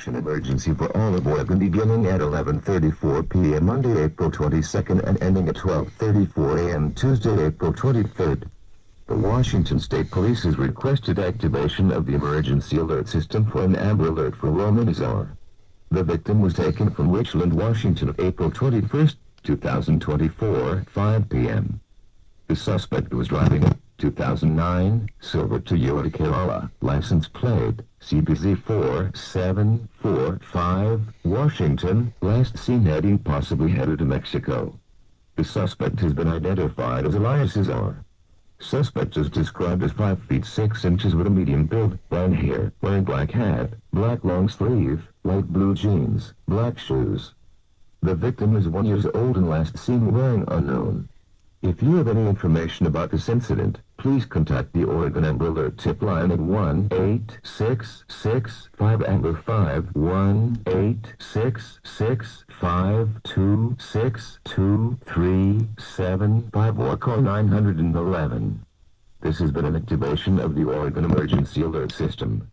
An emergency for all of Oregon beginning at 11:34 p.m. Monday, April 22nd and ending at 12:34 a.m. Tuesday, April 23rd. The Washington State Police has requested activation of the emergency alert system for an Amber Alert for Roman Azar. The victim was taken from Richland, Washington, April 21st, 2024, 5 p.m. The suspect was driving a 2009 silver Toyota Corolla, license plate CBZ4745, Washington, last seen heading possibly headed to Mexico. The suspect has been identified as Elias Azar. Suspect is described as 5 feet 6 inches with a medium build, brown hair, wearing black hat, black long sleeve, light blue jeans, black shoes. The victim is 1 year old and last seen wearing unknown. If you have any information about this incident, please contact the Oregon Amber Alert tip line at 1-866-5-AMBER-5, 1-866-526-2375, or call 911. This has been an activation of the Oregon Emergency Alert System.